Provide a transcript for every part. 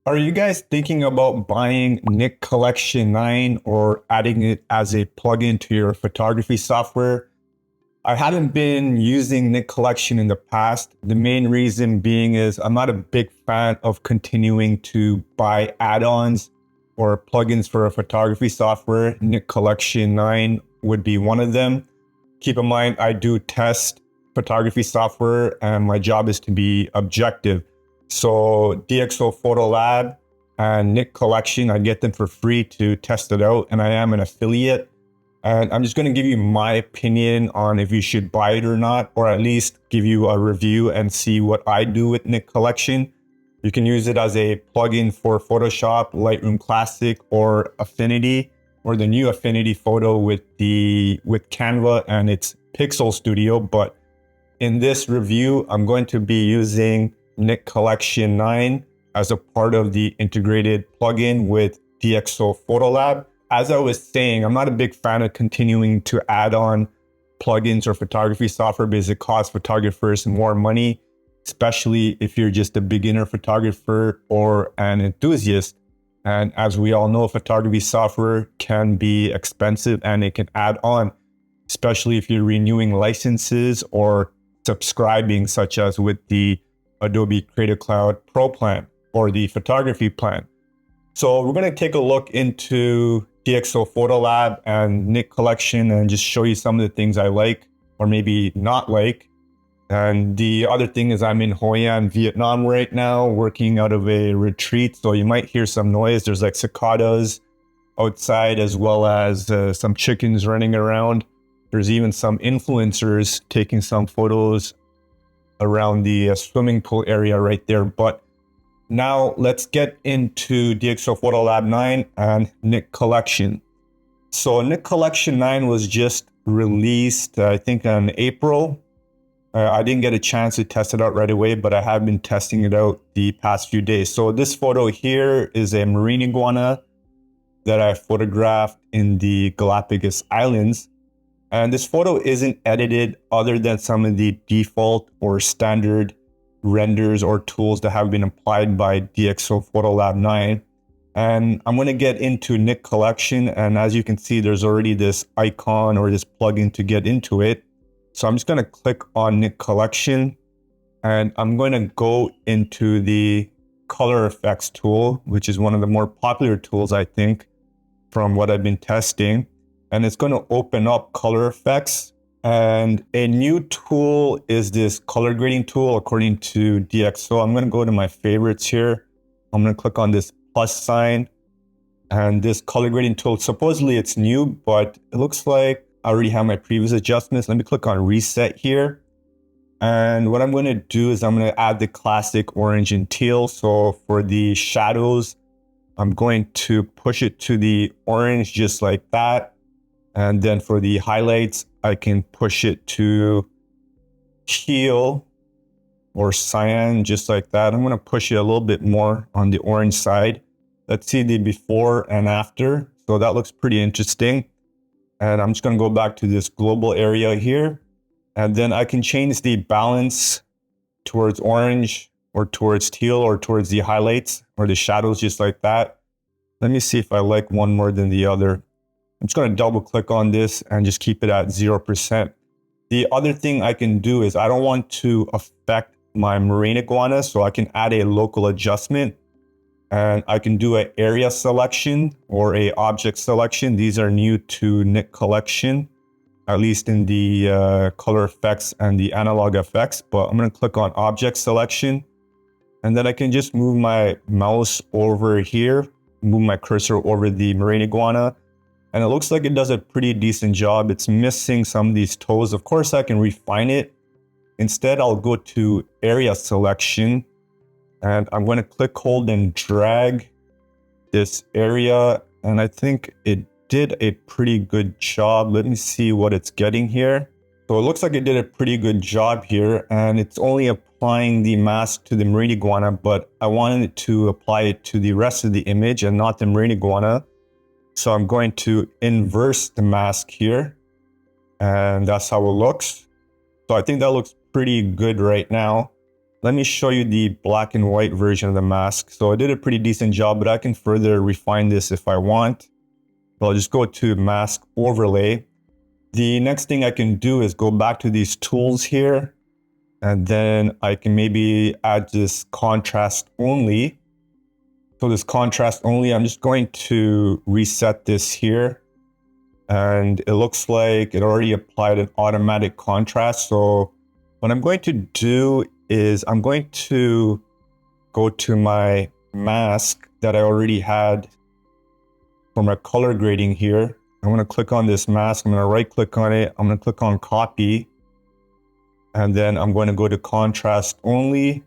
Are you guys thinking about buying Nik Collection 9 or adding it as a plugin to your photography software? I haven't been using Nik Collection in the past. The main reason being is I'm not a big fan of continuing to buy add-ons or plugins for a photography software. Nik Collection 9 would be one of them. Keep in mind, I do test photography software and my job is to be objective. So DxO PhotoLab and Nik Collection, I get them for free to test it out, and I am an affiliate. And I'm just going to give you my opinion on if you should buy it or not, or at least give you a review and see what I do with Nik Collection. You can use it as a plugin for Photoshop, Lightroom Classic, or Affinity, or the new Affinity Photo with Canva and its Pixel Studio. But in this review, I'm going to be using Nik Collection 9 as a part of the integrated plugin with DxO PhotoLab. As I was saying, I'm not a big fan of continuing to add on plugins or photography software because it costs photographers more money, especially if you're just a beginner photographer or an enthusiast. And as we all know, photography software can be expensive and it can add on, especially if you're renewing licenses or subscribing, such as with the Adobe Creative Cloud Pro plan or the photography plan. So we're going to take a look into DxO PhotoLab and Nik Collection and just show you some of the things I like or maybe not like. And the other thing is I'm in Hoi An, Vietnam right now, working out of a retreat. So you might hear some noise. There's like cicadas outside, as well as some chickens running around. There's even some influencers taking some photos around the swimming pool area right there. But now let's get into DxO PhotoLab 9 and Nik Collection. So Nik Collection 9 was just released, I think in April. I didn't get a chance to test it out right away, but I have been testing it out the past few days. So this photo here is a marine iguana that I photographed in the Galapagos Islands. And this photo isn't edited other than some of the default or standard renders or tools that have been applied by DxO PhotoLab 9. And I'm going to get into Nik Collection. And as you can see, there's already this icon or this plugin to get into it. So I'm just going to click on Nik Collection and I'm going to go into the Color Efex tool, which is one of the more popular tools, I think, from what I've been testing. And it's going to open up Color Efex. And a new tool is this color grading tool, according to DxO. I'm going to go to my favorites here. I'm going to click on this plus sign. And this color grading tool, supposedly it's new, but it looks like I already have my previous adjustments. Let me click on reset here. And what I'm going to do is I'm going to add the classic orange and teal. So for the shadows, I'm going to push it to the orange just like that. And then for the highlights, I can push it to teal or cyan, just like that. I'm going to push it a little bit more on the orange side. Let's see the before and after. So that looks pretty interesting. And I'm just going to go back to this global area here. And then I can change the balance towards orange or towards teal or towards the highlights or the shadows, just like that. Let me see if I like one more than the other. I'm just going to double click on this and just keep it at 0%. The other thing I can do is I don't want to affect my marine iguana, so I can add a local adjustment and I can do an area selection or a object selection. These are new to Nik Collection, at least in the Color Efex and the Analog Effects. But I'm going to click on object selection and then I can just move my mouse over here, move my cursor over the marine iguana. And it looks like it does a pretty decent job. It's missing some of these toes. Of course, I can refine it. Instead, I'll go to area selection and I'm going to click, hold, and drag this area. And I think it did a pretty good job. Let me see what it's getting here. So it looks like it did a pretty good job here. And it's only applying the mask to the marine iguana, but I wanted it to apply it to the rest of the image and not the marine iguana. So I'm going to inverse the mask here, and that's how it looks. So I think that looks pretty good right now. let me show you the black and white version of the mask. So I did a pretty decent job, but I can further refine this if I want. I'll just go to mask overlay. The next thing I can do is go back to these tools here, and then I can maybe add this contrast only. So this contrast only, I'm just going to reset this here. And it looks like it already applied an automatic contrast. So what I'm going to do is I'm going to go to my mask that I already had for my color grading here. I'm going to click on this mask. I'm going to right click on it. I'm going to click on copy. And then I'm going to go to contrast only.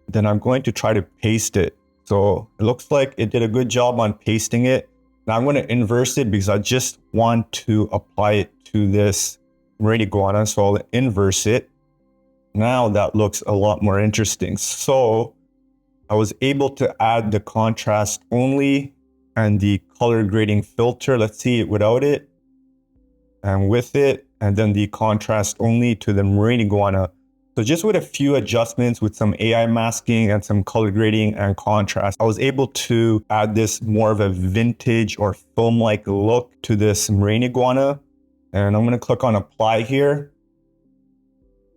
Then I'm going to try to paste it. So it looks like it did a good job on pasting it. Now I'm going to inverse it because I just want to apply it to this red iguana. So I'll inverse it. Now that looks a lot more interesting. So I was able to add the contrast only and the color grading filter. Let's see it without it and with it, and then the contrast only to the marine iguana. So just with a few adjustments with some AI masking and some color grading and contrast, I was able to add this more of a vintage or film-like look to this marine iguana. And I'm going to click on apply here.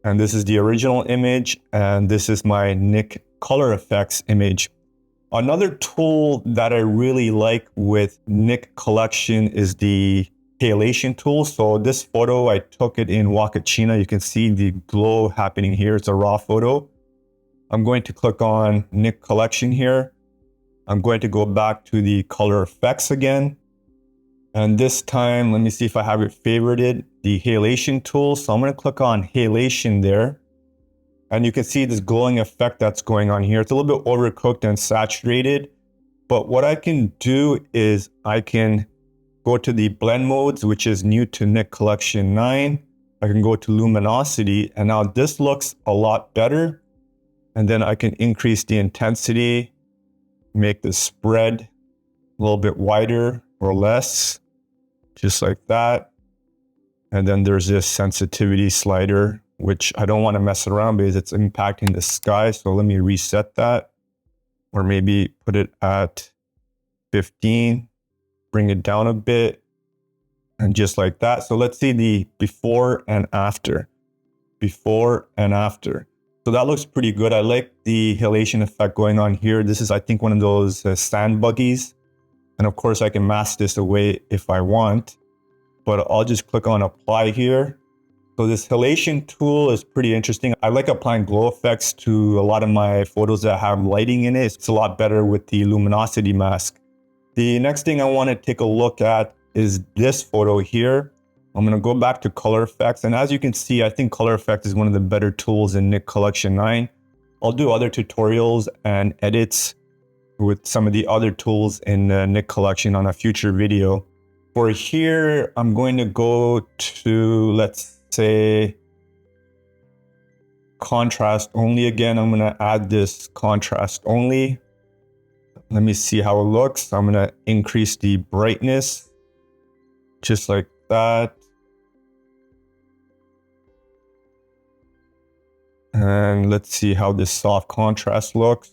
And this is the original image. And this is my Nik Color Efex image. Another tool that I really like with Nik Collection is the halation tool. So this photo, I took it in Wakachina. You can see the glow happening here. It's a raw photo. I'm going to click on Nik Collection here. I'm going to go back to the Color Efex again. And this time, let me see if I have it favorited, the halation tool. So I'm going to click on halation there. And you can see this glowing effect that's going on here. It's a little bit overcooked and saturated. But what I can do is I can go to the blend modes, which is new to Nik Collection 9. I can go to luminosity, and now this looks a lot better. And then I can increase the intensity, make the spread a little bit wider or less, just like that. And then there's this sensitivity slider, which I don't want to mess around because it's impacting the sky. So let me reset that, or maybe put it at 15. Bring it down a bit, and just like that. So let's see the before and after. Before and after. So that looks pretty good. I like the halation effect going on here. This is, I think, one of those sand buggies. And of course, I can mask this away if I want. But I'll just click on apply here. So this halation tool is pretty interesting. I like applying glow effects to a lot of my photos that have lighting in it. It's a lot better with the luminosity mask. The next thing I want to take a look at is this photo here. I'm going to go back to Color Efex. And as you can see, I think Color Efex is one of the better tools in Nik Collection 9. I'll do other tutorials and edits with some of the other tools in Nik Collection on a future video. For here, I'm going to go to, let's say, contrast only again. I'm going to add this contrast only. Let me see how it looks. I'm going to increase the brightness, just like that. And let's see how this soft contrast looks.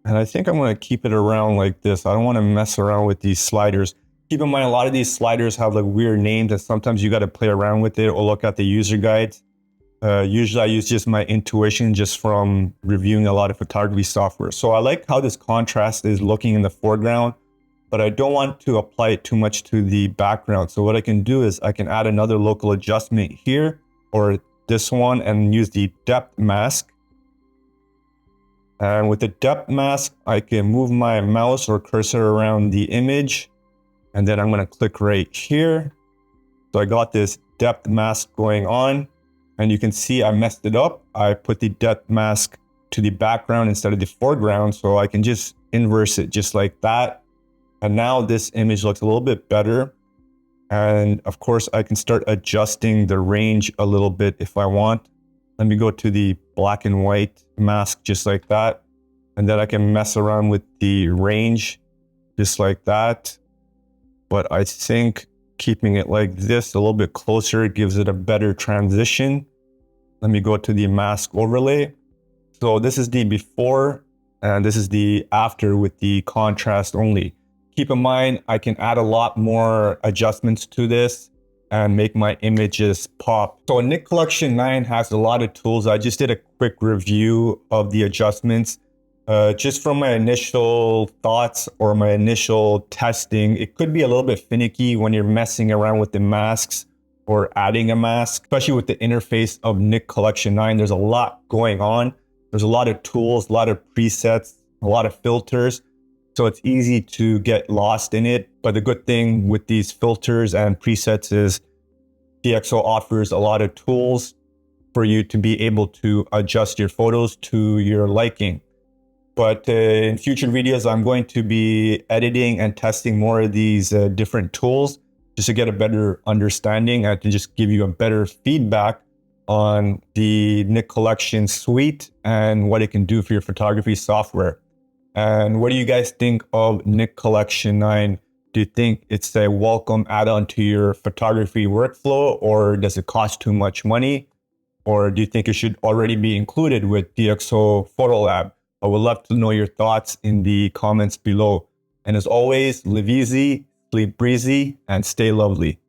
And I think I'm going to keep it around like this. I don't want to mess around with these sliders. Keep in mind, a lot of these sliders have like weird names, and sometimes you got to play around with it or look at the user guides. Usually I use just my intuition just from reviewing a lot of photography software. So I like how this contrast is looking in the foreground, but I don't want to apply it too much to the background. So what I can do is I can add another local adjustment here, or this one, and use the depth mask. And with the depth mask, I can move my mouse or cursor around the image, and then I'm going to click right here. So I got this depth mask going on. And you can see I messed it up. I put the depth mask to the background instead of the foreground. So I can just inverse it just like that. And now this image looks a little bit better. And of course, I can start adjusting the range a little bit if I want. Let me go to the black and white mask just like that. And then I can mess around with the range just like that. But I think keeping it like this, a little bit closer, it gives it a better transition. Let me go to the mask overlay. So this is the before and this is the after with the contrast only. Keep in mind, I can add a lot more adjustments to this and make my images pop. So Nik Collection 9 has a lot of tools. I just did a quick review of the adjustments. Just from my initial thoughts or my initial testing, it could be a little bit finicky when you're messing around with the masks or adding a mask, especially with the interface of Nik Collection 9. There's a lot going on. There's a lot of tools, a lot of presets, a lot of filters. So it's easy to get lost in it. But the good thing with these filters and presets is DxO offers a lot of tools for you to be able to adjust your photos to your liking. But in future videos, I'm going to be editing and testing more of these different tools just to get a better understanding and to just give you a better feedback on the Nik Collection suite and what it can do for your photography software. And what do you guys think of Nik Collection 9? Do you think it's a welcome add-on to your photography workflow, or does it cost too much money? Or do you think it should already be included with DxO PhotoLab? I would love to know your thoughts in the comments below. And as always, live easy, sleep breezy, and stay lovely.